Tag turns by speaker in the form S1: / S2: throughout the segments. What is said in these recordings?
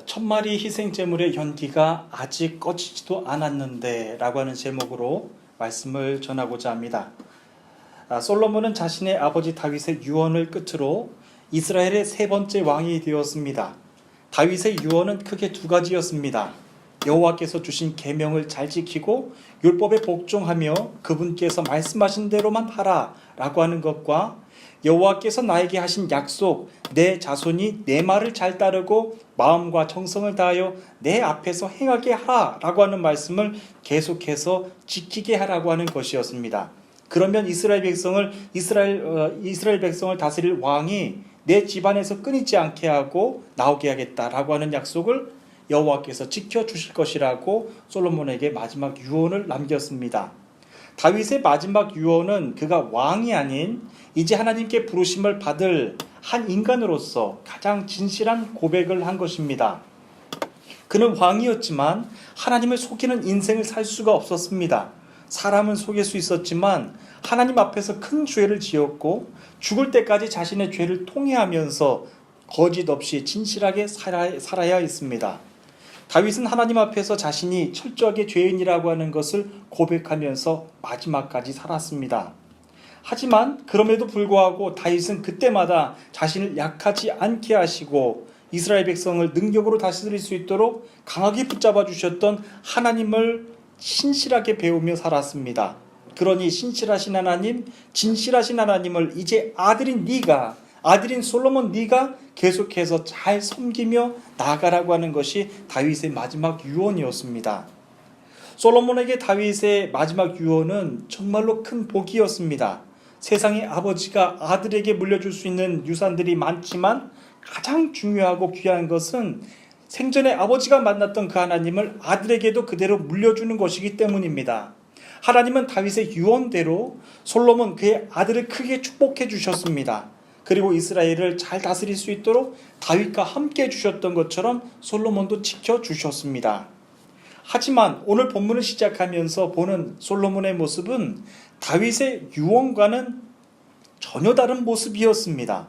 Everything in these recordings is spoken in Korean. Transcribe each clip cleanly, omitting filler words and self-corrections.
S1: 천마리 희생제물의 연기가 아직 꺼지지도 않았는데 라고 하는 제목으로 말씀을 전하고자 합니다. 솔로몬은 자신의 아버지 다윗의 유언을 끝으로 이스라엘의 세 번째 왕이 되었습니다. 다윗의 유언은 크게 두 가지였습니다. 여호와께서 주신 계명을 잘 지키고 율법에 복종하며 그분께서 말씀하신 대로만 하라 라고 하는 것과 여호와께서 나에게 하신 약속, 내 자손이 내 말을 잘 따르고 마음과 정성을 다하여 내 앞에서 행하게 하라 라고 하는 말씀을 계속해서 지키게 하라고 하는 것이었습니다. 그러면 이스라엘 백성을 다스릴 왕이 내 집안에서 끊이지 않게 하고 나오게 하겠다라고 하는 약속을 여호와께서 지켜주실 것이라고 솔로몬에게 마지막 유언을 남겼습니다. 다윗의 마지막 유언은 그가 왕이 아닌 이제 하나님께 부르심을 받을 한 인간으로서 가장 진실한 고백을 한 것입니다. 그는 왕이었지만 하나님을 속이는 인생을 살 수가 없었습니다. 사람은 속일 수 있었지만 하나님 앞에서 큰 죄를 지었고 죽을 때까지 자신의 죄를 통회하면서 거짓 없이 진실하게 살아야 했습니다. 다윗은 하나님 앞에서 자신이 철저하게 죄인이라고 하는 것을 고백하면서 마지막까지 살았습니다. 하지만 그럼에도 불구하고 다윗은 그때마다 자신을 약하지 않게 하시고 이스라엘 백성을 능력으로 다스릴 수 있도록 강하게 붙잡아 주셨던 하나님을 신실하게 배우며 살았습니다. 그러니 신실하신 하나님, 진실하신 하나님을 이제 아들인 솔로몬 네가 계속해서 잘 섬기며 나아가라고 하는 것이 다윗의 마지막 유언이었습니다. 솔로몬에게 다윗의 마지막 유언은 정말로 큰 복이었습니다. 세상의 아버지가 아들에게 물려줄 수 있는 유산들이 많지만 가장 중요하고 귀한 것은 생전에 아버지가 만났던 그 하나님을 아들에게도 그대로 물려주는 것이기 때문입니다. 하나님은 다윗의 유언대로 솔로몬 그의 아들을 크게 축복해 주셨습니다. 그리고 이스라엘을 잘 다스릴 수 있도록 다윗과 함께 해주셨던 것처럼 솔로몬도 지켜주셨습니다. 하지만 오늘 본문을 시작하면서 보는 솔로몬의 모습은 다윗의 유언과는 전혀 다른 모습이었습니다.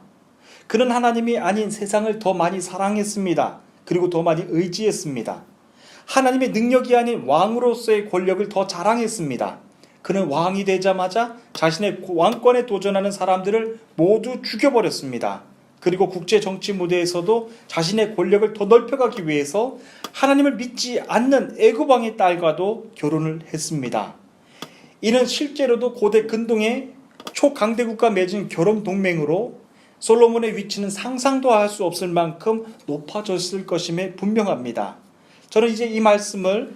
S1: 그는 하나님이 아닌 세상을 더 많이 사랑했습니다. 그리고 더 많이 의지했습니다. 하나님의 능력이 아닌 왕으로서의 권력을 더 자랑했습니다. 그는 왕이 되자마자 자신의 왕권에 도전하는 사람들을 모두 죽여버렸습니다. 그리고 국제 정치 무대에서도 자신의 권력을 더 넓혀가기 위해서 하나님을 믿지 않는 애굽 왕의 딸과도 결혼을 했습니다. 이는 실제로도 고대 근동의 초강대국과 맺은 결혼 동맹으로 솔로몬의 위치는 상상도 할 수 없을 만큼 높아졌을 것임에 분명합니다. 저는 이제 이 말씀을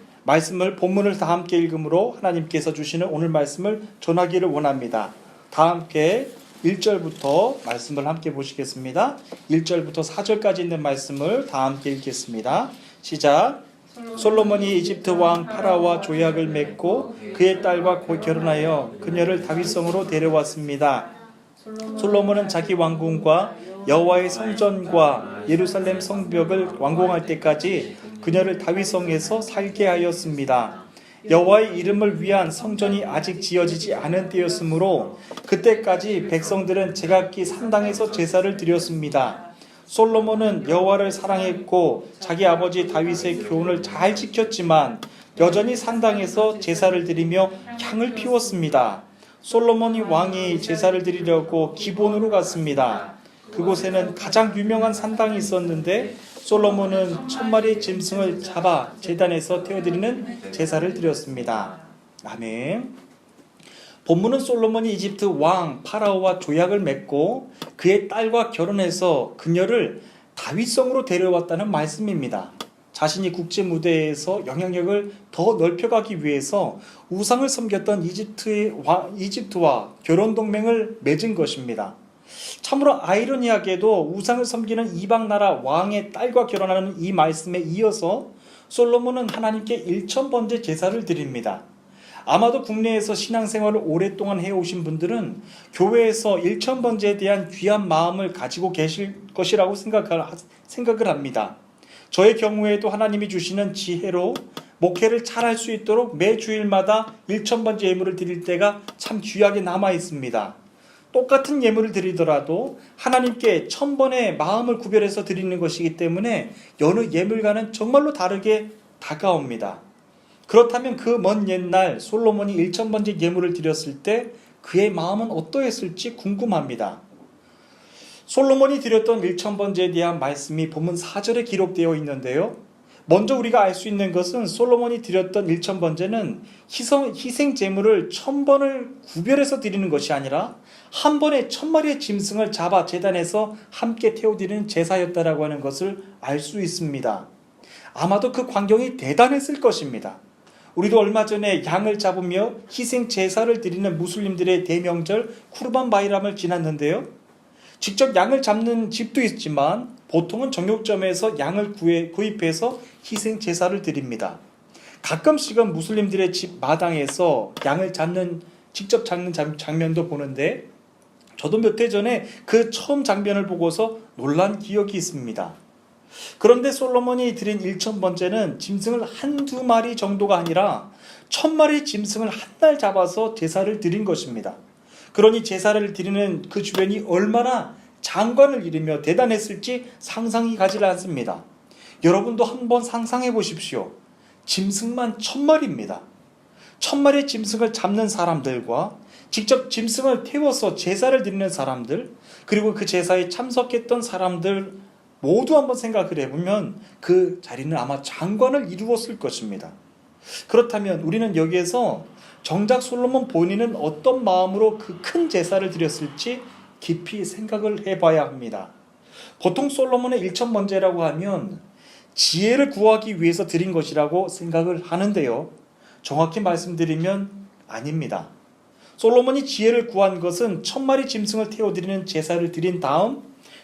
S1: 본문을 다 함께 읽음으로 하나님께서 주시는 오늘 말씀을 전하기를 원합니다. 다 함께 1절부터 말씀을 함께 보시겠습니다. 1절부터 4절까지 있는 말씀을 다 함께 읽겠습니다. 시작. 솔로몬이 이집트 왕 파라오와 조약을 맺고 그의 딸과 결혼하여 그녀를 다윗성으로 데려왔습니다. 솔로몬은 자기 왕궁과 여호와의 성전과 예루살렘 성벽을 완공할 때까지 그녀를 다윗성에서 살게 하였습니다. 여호와의 이름을 위한 성전이 아직 지어지지 않은 때였으므로 그때까지 백성들은 제각기 산당에서 제사를 드렸습니다. 솔로몬은 여호와를 사랑했고 자기 아버지 다윗의 교훈을 잘 지켰지만 여전히 산당에서 제사를 드리며 향을 피웠습니다. 솔로몬이 왕이 제사를 드리려고 기본으로 갔습니다. 그곳에는 가장 유명한 산당이 있었는데 솔로몬은 1000마리의 짐승을 잡아 제단에서 태워드리는 제사를 드렸습니다. 아멘. 본문은 솔로몬이 이집트 왕 파라오와 조약을 맺고 그의 딸과 결혼해서 그녀를 다윗성으로 데려왔다는 말씀입니다. 자신이 국제 무대에서 영향력을 더 넓혀가기 위해서 우상을 섬겼던 이집트와 결혼 동맹을 맺은 것입니다. 참으로 아이러니하게도 우상을 섬기는 이방 나라 왕의 딸과 결혼하는 이 말씀에 이어서 솔로몬은 하나님께 1000번째 제사를 드립니다. 아마도 국내에서 신앙생활을 오랫동안 해오신 분들은 교회에서 1000번째에 대한 귀한 마음을 가지고 계실 것이라고 생각을 합니다. 저의 경우에도 하나님이 주시는 지혜로 목회를 잘할 수 있도록 매 주일마다 1000번째 예물을 드릴 때가 참 귀하게 남아 있습니다. 똑같은 예물을 드리더라도 하나님께 천번의 마음을 구별해서 드리는 것이기 때문에 여느 예물과는 정말로 다르게 다가옵니다. 그렇다면 그 먼 옛날 솔로몬이 1000번째 예물을 드렸을 때 그의 마음은 어떠했을지 궁금합니다. 솔로몬이 드렸던 1000번째에 대한 말씀이 본문 4절에 기록되어 있는데요. 먼저 우리가 알 수 있는 것은 솔로몬이 드렸던 1000번째는 희생 제물을 1000번을 구별해서 드리는 것이 아니라 한 번에 1000마리의 짐승을 잡아 제단에서 함께 태워드리는 제사였다라고 하는 것을 알 수 있습니다. 아마도 그 광경이 대단했을 것입니다. 우리도 얼마 전에 양을 잡으며 희생 제사를 드리는 무슬림들의 대명절 쿠르반 바이람을 지났는데요. 직접 양을 잡는 집도 있지만 보통은 정육점에서 양을 구입해서 희생 제사를 드립니다. 가끔씩은 무슬림들의 집 마당에서 양을 직접 잡는 장면도 보는데 저도 몇 해 전에 그 처음 장면을 보고서 놀란 기억이 있습니다. 그런데 솔로몬이 드린 1000번째는 짐승을 한두 마리 정도가 아니라 1000마리 짐승을 한 날 잡아서 제사를 드린 것입니다. 그러니 제사를 드리는 그 주변이 얼마나 장관을 이루며 대단했을지 상상이 가지 않습니다. 여러분도 한번 상상해 보십시오. 짐승만 1000마리입니다. 1000마리의 짐승을 잡는 사람들과 직접 짐승을 태워서 제사를 드리는 사람들, 그리고 그 제사에 참석했던 사람들 모두 한번 생각을 해보면 그 자리는 아마 장관을 이루었을 것입니다. 그렇다면 우리는 여기에서 정작 솔로몬 본인은 어떤 마음으로 그 큰 제사를 드렸을지 깊이 생각을 해봐야 합니다. 보통 솔로몬의 1000번째라고 하면 지혜를 구하기 위해서 드린 것이라고 생각을 하는데요. 정확히 말씀드리면 아닙니다. 솔로몬이 지혜를 구한 것은 1000마리 짐승을 태워드리는 제사를 드린 다음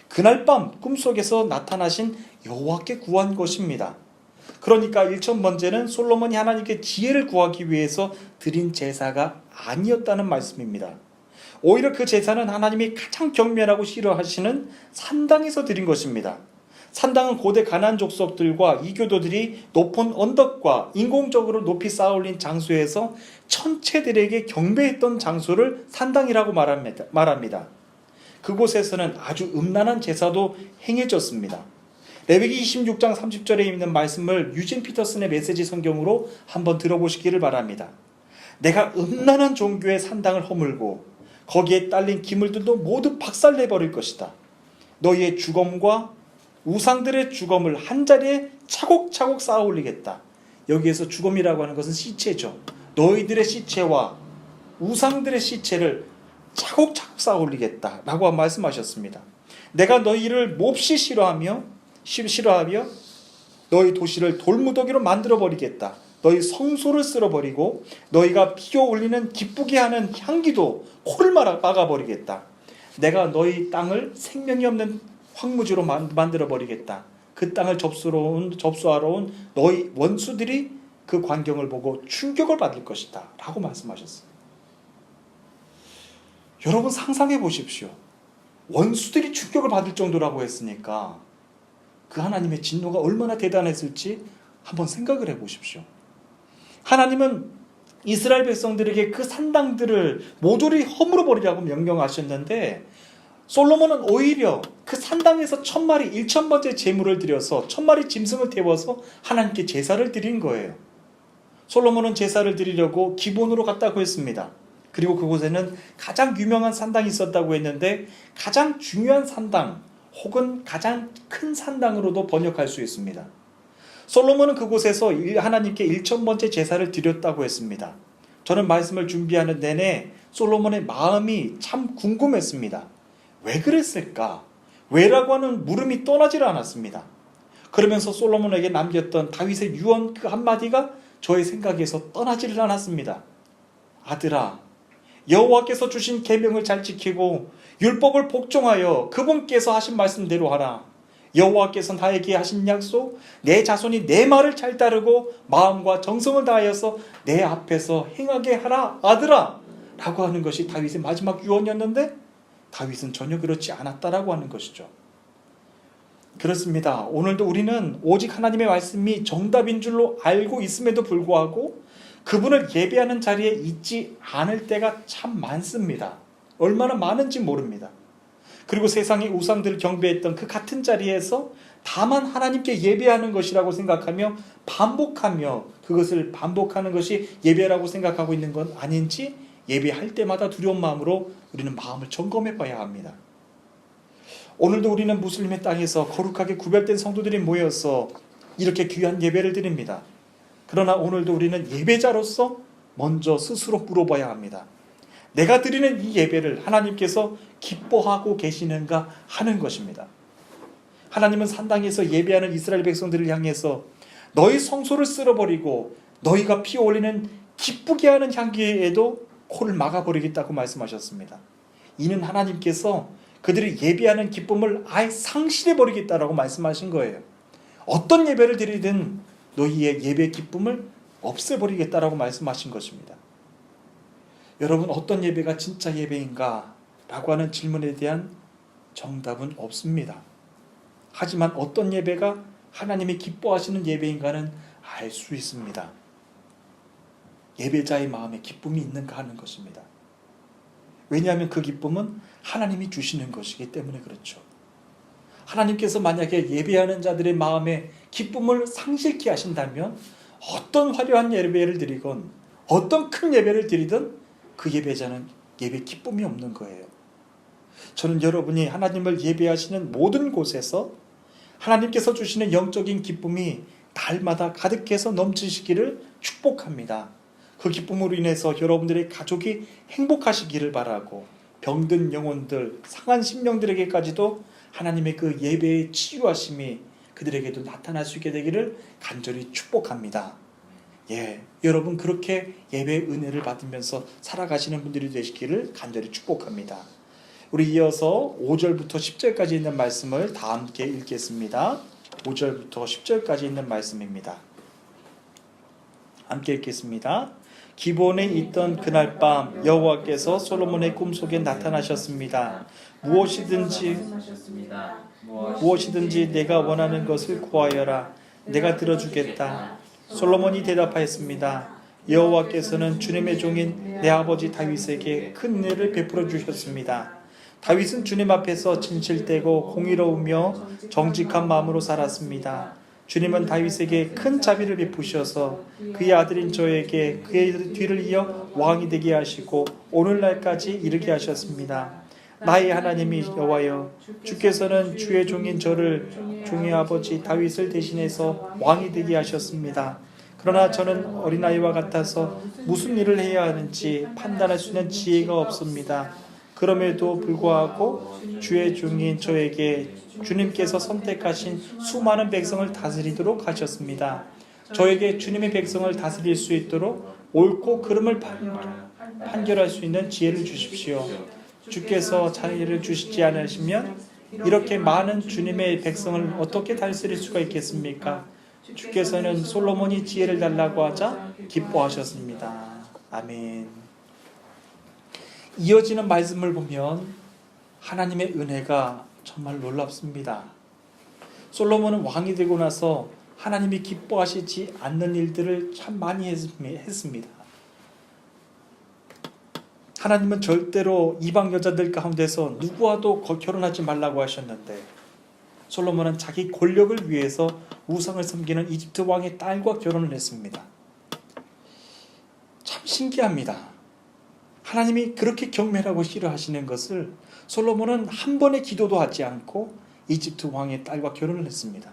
S1: 그날 밤 꿈속에서 나타나신 여호와께 구한 것입니다. 그러니까 1000번째는 솔로몬이 하나님께 지혜를 구하기 위해서 드린 제사가 아니었다는 말씀입니다. 오히려 그 제사는 하나님이 가장 경멸하고 싫어하시는 산당에서 드린 것입니다. 산당은 고대 가나안 족속들과 이교도들이 높은 언덕과 인공적으로 높이 쌓아올린 장소에서 천체들에게 경배했던 장소를 산당이라고 말합니다. 그곳에서는 아주 음란한 제사도 행해졌습니다. 레위기 26장 30절에 있는 말씀을 유진 피터슨의 메시지 성경으로 한번 들어보시기를 바랍니다. 내가 음란한 종교의 산당을 허물고 거기에 딸린 기물들도 모두 박살내버릴 것이다. 너희의 주검과 우상들의 주검을 한자리에 차곡차곡 쌓아 올리겠다. 여기에서 주검이라고 하는 것은 시체죠. 너희들의 시체와 우상들의 시체를 차곡차곡 쌓아 올리겠다 라고 말씀하셨습니다. 내가 너희를 몹시 싫어하며 너희 도시를 돌무더기로 만들어버리겠다. 너희 성소를 쓸어버리고 너희가 피어 올리는 기쁘게 하는 향기도 코를 막아버리겠다. 내가 너희 땅을 생명이 없는 황무지로 만들어버리겠다. 그 땅을 접수하러 온 너희 원수들이 그 광경을 보고 충격을 받을 것이다 라고 말씀하셨어요. 여러분 상상해 보십시오. 원수들이 충격을 받을 정도라고 했으니까 그 하나님의 진노가 얼마나 대단했을지 한번 생각을 해 보십시오. 하나님은 이스라엘 백성들에게 그 산당들을 모조리 허물어 버리라고 명령하셨는데 솔로몬은 오히려 그 산당에서 1000마리 1000번째 제물을 드려서 1000마리 짐승을 태워서 하나님께 제사를 드린 거예요. 솔로몬은 제사를 드리려고 기본으로 갔다고 했습니다. 그리고 그곳에는 가장 유명한 산당이 있었다고 했는데 가장 중요한 산당 혹은 가장 큰 산당으로도 번역할 수 있습니다. 솔로몬은 그곳에서 하나님께 1000번째 제사를 드렸다고 했습니다. 저는 말씀을 준비하는 내내 솔로몬의 마음이 참 궁금했습니다. 왜 그랬을까? 왜라고 하는 물음이 떠나질 않았습니다. 그러면서 솔로몬에게 남겼던 다윗의 유언 그 한마디가 저의 생각에서 떠나지를 않았습니다. 아들아, 여호와께서 주신 계명을 잘 지키고 율법을 복종하여 그분께서 하신 말씀대로 하라. 여호와께서 나에게 하신 약속, 내 자손이 내 말을 잘 따르고 마음과 정성을 다하여서 내 앞에서 행하게 하라 아들아 라고 하는 것이 다윗의 마지막 유언이었는데 다윗은 전혀 그렇지 않았다라고 하는 것이죠. 그렇습니다. 오늘도 우리는 오직 하나님의 말씀이 정답인 줄로 알고 있음에도 불구하고 그분을 예배하는 자리에 있지 않을 때가 참 많습니다. 얼마나 많은지 모릅니다. 그리고 세상의 우상들을 경배했던 그 같은 자리에서 다만 하나님께 예배하는 것이라고 생각하며 반복하며 그것을 반복하는 것이 예배라고 생각하고 있는 건 아닌지 예배할 때마다 두려운 마음으로 우리는 마음을 점검해 봐야 합니다. 오늘도 우리는 무슬림의 땅에서 거룩하게 구별된 성도들이 모여서 이렇게 귀한 예배를 드립니다. 그러나 오늘도 우리는 예배자로서 먼저 스스로 물어봐야 합니다. 내가 드리는 이 예배를 하나님께서 기뻐하고 계시는가 하는 것입니다. 하나님은 산당에서 예배하는 이스라엘 백성들을 향해서 너희 성소를 쓸어버리고 너희가 피어올리는 기쁘게 하는 향기에도 코를 막아버리겠다고 말씀하셨습니다. 이는 하나님께서 그들이 예배하는 기쁨을 아예 상실해버리겠다라고 말씀하신 거예요. 어떤 예배를 드리든 너희의 예배 기쁨을 없애버리겠다라고 말씀하신 것입니다. 여러분, 어떤 예배가 진짜 예배인가? 라고 하는 질문에 대한 정답은 없습니다. 하지만 어떤 예배가 하나님이 기뻐하시는 예배인가는 알 수 있습니다. 예배자의 마음에 기쁨이 있는가 하는 것입니다. 왜냐하면 그 기쁨은 하나님이 주시는 것이기 때문에 그렇죠. 하나님께서 만약에 예배하는 자들의 마음에 기쁨을 상실케 하신다면 어떤 화려한 예배를 드리건 어떤 큰 예배를 드리든 그 예배자는 예배 기쁨이 없는 거예요. 저는 여러분이 하나님을 예배하시는 모든 곳에서 하나님께서 주시는 영적인 기쁨이 날마다 가득해서 넘치시기를 축복합니다. 그 기쁨으로 인해서 여러분들의 가족이 행복하시기를 바라고 병든 영혼들, 상한 심령들에게까지도 하나님의 그 예배의 치유하심이 그들에게도 나타날 수 있게 되기를 간절히 축복합니다. 여러분 그렇게 예배의 은혜를 받으면서 살아가시는 분들이 되시기를 간절히 축복합니다. 우리 이어서 5절부터 10절까지 있는 말씀을 다 함께 읽겠습니다. 5절부터 10절까지 있는 말씀입니다. 함께 읽겠습니다. 기브온에 있던 그날 밤 여호와께서 솔로몬의 꿈속에 나타나셨습니다. 무엇이든지 내가 원하는 것을 구하여라. 내가 들어주겠다. 솔로몬이 대답하였습니다. 여호와께서는 주님의 종인 내 아버지 다윗에게 큰 은혜를 베풀어 주셨습니다. 다윗은 주님 앞에서 진실되고 공의로우며 정직한 마음으로 살았습니다. 주님은 다윗에게 큰 자비를 베푸셔서 그의 아들인 저에게 그의 뒤를 이어 왕이 되게 하시고 오늘날까지 이르게 하셨습니다. 나의 하나님이 여호와여, 주께서는 주의 종인 저를 종의 아버지 다윗을 대신해서 왕이 되게 하셨습니다. 그러나 저는 어린아이와 같아서 무슨 일을 해야 하는지 판단할 수 있는 지혜가 없습니다. 그럼에도 불구하고 주의 종인 저에게 주님께서 선택하신 수많은 백성을 다스리도록 하셨습니다. 저에게 주님의 백성을 다스릴 수 있도록 옳고 그름을 판결할 수 있는 지혜를 주십시오. 주께서 자유를 주시지 않으시면 이렇게 많은 주님의 백성을 어떻게 다스릴 수가 있겠습니까? 주께서는 솔로몬이 지혜를 달라고 하자 기뻐하셨습니다. 아멘. 이어지는 말씀을 보면 하나님의 은혜가 정말 놀랍습니다. 솔로몬은 왕이 되고 나서 하나님이 기뻐하시지 않는 일들을 참 많이 했습니다. 하나님은 절대로 이방 여자들 가운데서 누구와도 결혼하지 말라고 하셨는데 솔로몬은 자기 권력을 위해서 우상을 섬기는 이집트 왕의 딸과 결혼을 했습니다. 참 신기합니다. 하나님이 그렇게 경멸하고 싫어하시는 것을 솔로몬은 한 번의 기도도 하지 않고 이집트 왕의 딸과 결혼을 했습니다.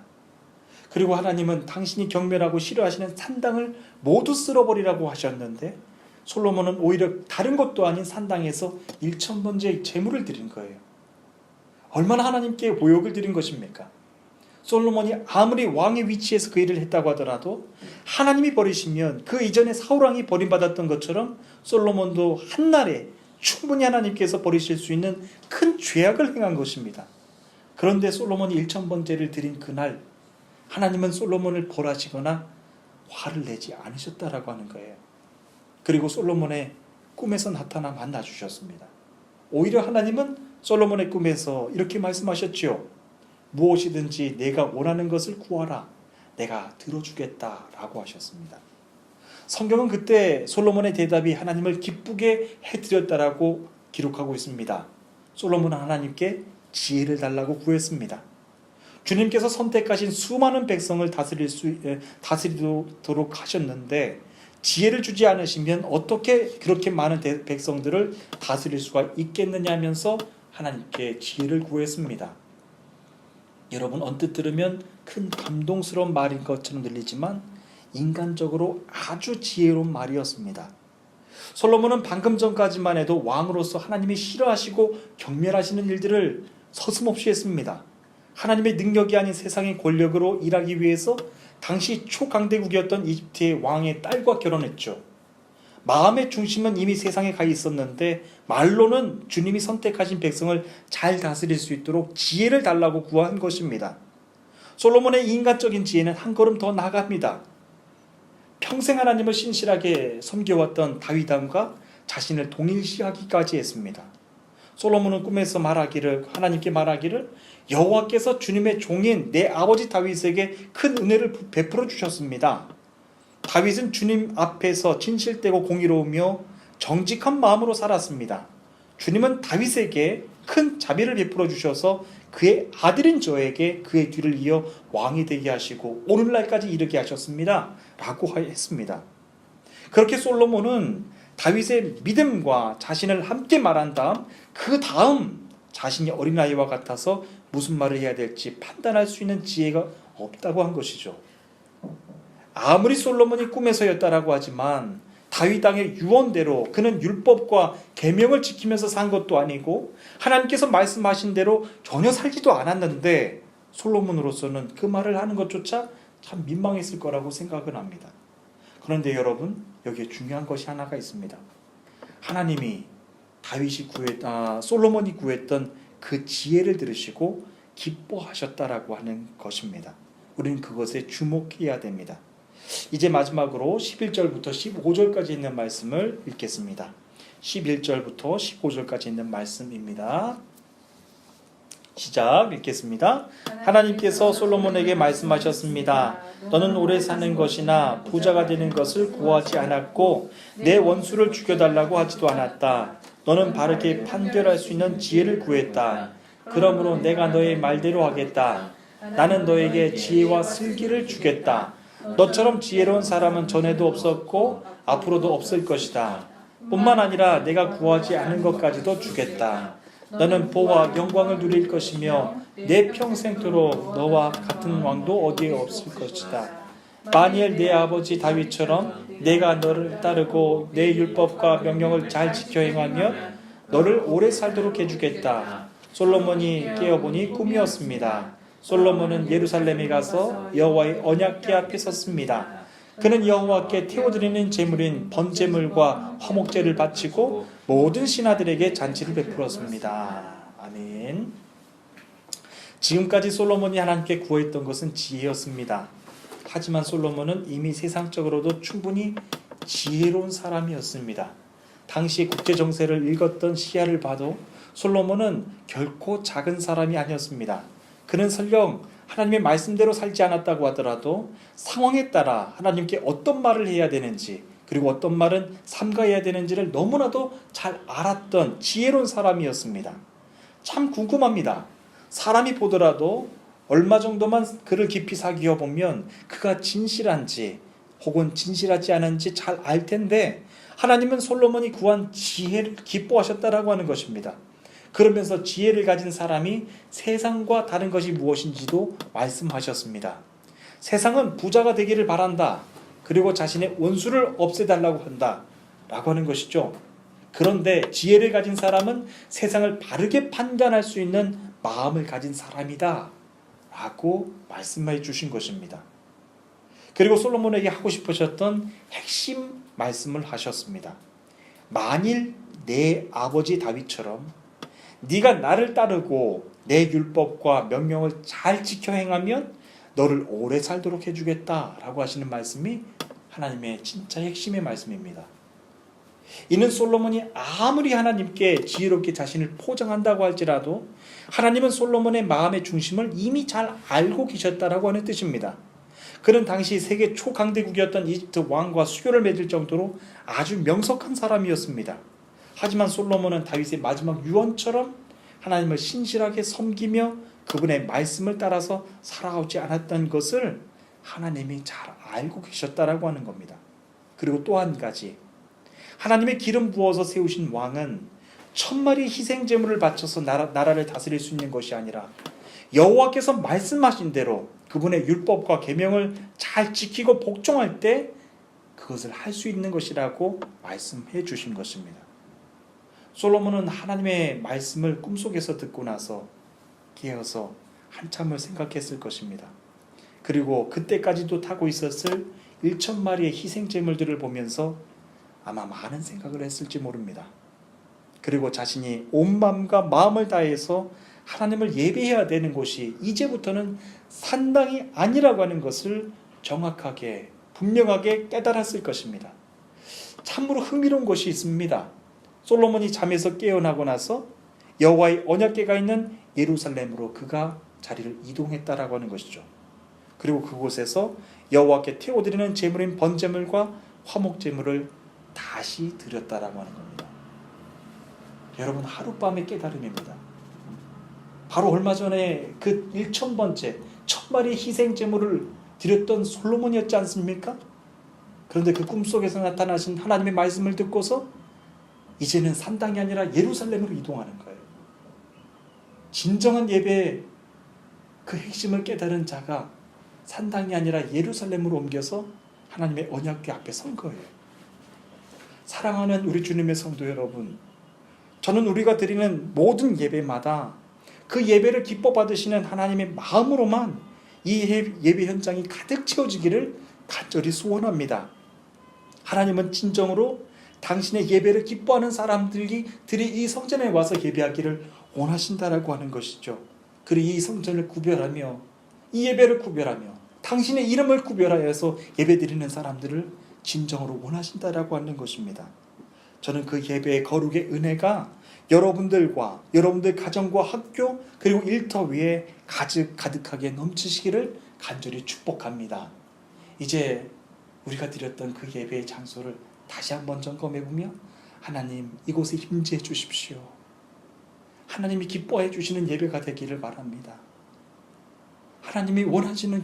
S1: 그리고 하나님은 당신이 경멸하고 싫어하시는 산당을 모두 쓸어버리라고 하셨는데 솔로몬은 오히려 다른 것도 아닌 산당에서 1,000번째 제물을 드린 거예요. 얼마나 하나님께 모욕을 드린 것입니까? 솔로몬이 아무리 왕의 위치에서 그 일을 했다고 하더라도 하나님이 버리시면 그 이전에 사울왕이 버림받았던 것처럼 솔로몬도 한날에 충분히 하나님께서 버리실 수 있는 큰 죄악을 행한 것입니다. 그런데 솔로몬이 1,000번째를 드린 그날 하나님은 솔로몬을 벌하시거나 화를 내지 않으셨다라고 하는 거예요. 그리고 솔로몬의 꿈에서 나타나 만나주셨습니다. 오히려 하나님은 솔로몬의 꿈에서 이렇게 말씀하셨죠. 무엇이든지 내가 원하는 것을 구하라. 내가 들어주겠다라고 하셨습니다. 성경은 그때 솔로몬의 대답이 하나님을 기쁘게 해드렸다라고 기록하고 있습니다. 솔로몬은 하나님께 지혜를 달라고 구했습니다. 주님께서 선택하신 수많은 백성을 다스리도록 하셨는데 지혜를 주지 않으시면 어떻게 그렇게 많은 백성들을 다스릴 수가 있겠느냐 하면서 하나님께 지혜를 구했습니다. 여러분, 언뜻 들으면 큰 감동스러운 말인 것처럼 들리지만 인간적으로 아주 지혜로운 말이었습니다. 솔로몬은 방금 전까지만 해도 왕으로서 하나님이 싫어하시고 경멸하시는 일들을 서슴없이 했습니다. 하나님의 능력이 아닌 세상의 권력으로 일하기 위해서 당시 초강대국이었던 이집트의 왕의 딸과 결혼했죠. 마음의 중심은 이미 세상에 가 있었는데 말로는 주님이 선택하신 백성을 잘 다스릴 수 있도록 지혜를 달라고 구한 것입니다. 솔로몬의 인간적인 지혜는 한 걸음 더 나아갑니다. 평생 하나님을 신실하게 섬겨왔던 다윗 왕과 자신을 동일시하기까지 했습니다. 솔로몬은 꿈에서 하나님께 말하기를 여호와께서 주님의 종인 내 아버지 다윗에게 큰 은혜를 베풀어 주셨습니다. 다윗은 주님 앞에서 진실되고 공의로우며 정직한 마음으로 살았습니다. 주님은 다윗에게 큰 자비를 베풀어 주셔서 그의 아들인 저에게 그의 뒤를 이어 왕이 되게 하시고 오늘날까지 이르게 하셨습니다. 라고 했습니다. 그렇게 솔로몬은 다윗의 믿음과 자신을 함께 말한 그 다음 자신이 어린아이와 같아서 무슨 말을 해야 될지 판단할 수 있는 지혜가 없다고 한 것이죠. 아무리 솔로몬이 꿈에서였다라고 하지만 다윗 왕의 유언대로 그는 율법과 계명을 지키면서 산 것도 아니고 하나님께서 말씀하신 대로 전혀 살지도 않았는데 솔로몬으로서는 그 말을 하는 것조차 참 민망했을 거라고 생각은 합니다. 그런데 여러분, 여기에 중요한 것이 하나가 있습니다. 하나님이 솔로몬이 구했던 그 지혜를 들으시고 기뻐하셨다라고 하는 것입니다. 우리는 그것에 주목해야 됩니다. 이제 마지막으로 11절부터 15절까지 있는 말씀을 읽겠습니다. 11절부터 15절까지 있는 말씀입니다. 시작 읽겠습니다. 하나님께서 솔로몬에게 말씀하셨습니다. 너는 오래 사는 것이나 부자가 되는 것을 구하지 않았고 내 원수를 죽여달라고 하지도 않았다. 너는 바르게 판결할 수 있는 지혜를 구했다. 그러므로 내가 너의 말대로 하겠다. 나는 너에게 지혜와 슬기를 주겠다. 너처럼 지혜로운 사람은 전에도 없었고 앞으로도 없을 것이다. 뿐만 아니라 내가 구하지 않은 것까지도 주겠다. 너는 보와 영광을 누릴 것이며 내 평생토록 너와 같은 왕도 어디에 없을 것이다. 만일 내 아버지 다윗처럼 내가 너를 따르고 내 율법과 명령을 잘 지켜 행하면 너를 오래 살도록 해주겠다. 솔로몬이 깨어보니 꿈이었습니다. 솔로몬은 예루살렘에 가서 여호와의 언약궤 앞에 섰습니다. 그는 여호와께 태워드리는 제물인 번제물과 화목제를 바치고 모든 신하들에게 잔치를 베풀었습니다. 아멘. 지금까지 솔로몬이 하나님께 구했던 것은 지혜였습니다. 하지만 솔로몬은 이미 세상적으로도 충분히 지혜로운 사람이었습니다. 당시 국제 정세를 읽었던 시야를 봐도 솔로몬은 결코 작은 사람이 아니었습니다. 그는 설령 하나님의 말씀대로 살지 않았다고 하더라도 상황에 따라 하나님께 어떤 말을 해야 되는지 그리고 어떤 말은 삼가해야 되는지를 너무나도 잘 알았던 지혜로운 사람이었습니다. 참 궁금합니다. 사람이 보더라도 얼마 정도만 그를 깊이 살펴보면 그가 진실한지 혹은 진실하지 않은지 잘 알 텐데 하나님은 솔로몬이 구한 지혜를 기뻐하셨다라고 하는 것입니다. 그러면서 지혜를 가진 사람이 세상과 다른 것이 무엇인지도 말씀하셨습니다. 세상은 부자가 되기를 바란다. 그리고 자신의 원수를 없애달라고 한다. 라고 하는 것이죠. 그런데 지혜를 가진 사람은 세상을 바르게 판단할 수 있는 마음을 가진 사람이다. 라고 말씀해 주신 것입니다. 그리고 솔로몬에게 하고 싶으셨던 핵심 말씀을 하셨습니다. 만일 내 아버지 다윗처럼 네가 나를 따르고 내 율법과 명령을 잘 지켜 행하면 너를 오래 살도록 해주겠다라고 하시는 말씀이 하나님의 진짜 핵심의 말씀입니다. 이는 솔로몬이 아무리 하나님께 지혜롭게 자신을 포장한다고 할지라도 하나님은 솔로몬의 마음의 중심을 이미 잘 알고 계셨다라고 하는 뜻입니다. 그는 당시 세계 초강대국이었던 이집트 왕과 수교를 맺을 정도로 아주 명석한 사람이었습니다. 하지만 솔로몬은 다윗의 마지막 유언처럼 하나님을 신실하게 섬기며 그분의 말씀을 따라서 살아오지 않았던 것을 하나님이 잘 알고 계셨다라고 하는 겁니다. 그리고 또 한 가지, 하나님의 기름 부어서 세우신 왕은 천마리 희생 제물을 바쳐서 나라를 다스릴 수 있는 것이 아니라 여호와께서 말씀하신 대로 그분의 율법과 계명을 잘 지키고 복종할 때 그것을 할 수 있는 것이라고 말씀해 주신 것입니다. 솔로몬은 하나님의 말씀을 꿈속에서 듣고 나서 깨어서 한참을 생각했을 것입니다. 그리고 그때까지도 타고 있었을 1,000마리의 희생제물들을 보면서 아마 많은 생각을 했을지 모릅니다. 그리고 자신이 온 마음과 마음을 다해서 하나님을 예배해야 되는 곳이 이제부터는 산당이 아니라고 하는 것을 정확하게 분명하게 깨달았을 것입니다. 참으로 흥미로운 것이 있습니다. 솔로몬이 잠에서 깨어나고 나서 여호와의 언약궤가 있는 예루살렘으로 그가 자리를 이동했다라고 하는 것이죠. 그리고 그곳에서 여호와께 태워드리는 제물인 번제물과 화목제물을 다시 드렸다라고 하는 겁니다. 여러분, 하룻밤의 깨달음입니다. 바로 얼마 전에 그 1,000번째 1,000마리 희생제물을 드렸던 솔로몬이었지 않습니까? 그런데 그 꿈속에서 나타나신 하나님의 말씀을 듣고서 이제는 산당이 아니라 예루살렘으로 이동하는 거예요. 진정한 예배의 그 핵심을 깨달은 자가 산당이 아니라 예루살렘으로 옮겨서 하나님의 언약궤 앞에 선 거예요. 사랑하는 우리 주님의 성도 여러분, 저는 우리가 드리는 모든 예배마다 그 예배를 기뻐 받으시는 하나님의 마음으로만 이 예배 현장이 가득 채워지기를 간절히 소원합니다. 하나님은 진정으로 당신의 예배를 기뻐하는 사람들이 이 성전에 와서 예배하기를 원하신다라고 하는 것이죠. 그리고 이 성전을 구별하며 이 예배를 구별하며 당신의 이름을 구별하여서 예배드리는 사람들을 진정으로 원하신다라고 하는 것입니다. 저는 그 예배의 거룩의 은혜가 여러분들과 여러분들 가정과 학교 그리고 일터 위에 가득하게 넘치시기를 간절히 축복합니다. 이제 우리가 드렸던 그 예배의 장소를 다시 한번 점검해보며 하나님, 이곳에 임재해 주십시오. 하나님이 기뻐해 주시는 예배가 되기를 바랍니다. 하나님이 원하시는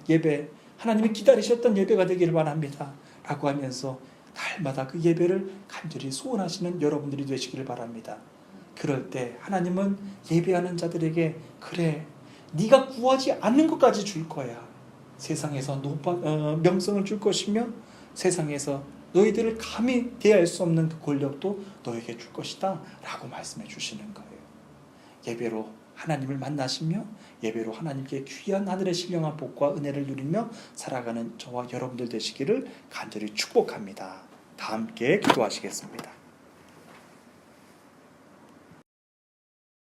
S1: 예배, 하나님이 기다리셨던 예배가 되기를 바랍니다. 라고 하면서 날마다 그 예배를 간절히 소원하시는 여러분들이 되시기를 바랍니다. 그럴 때 하나님은 예배하는 자들에게 그래, 네가 구하지 않는 것까지 줄 거야. 세상에서 명성을 줄 것이며 세상에서 너희들을 감히 대할 수 없는 그 권력도 너에게 줄 것이다 라고 말씀해 주시는 거예요. 예배로 하나님을 만나시며 예배로 하나님께 귀한 하늘의 신령한 복과 은혜를 누리며 살아가는 저와 여러분들 되시기를 간절히 축복합니다. 다 함께 기도하시겠습니다.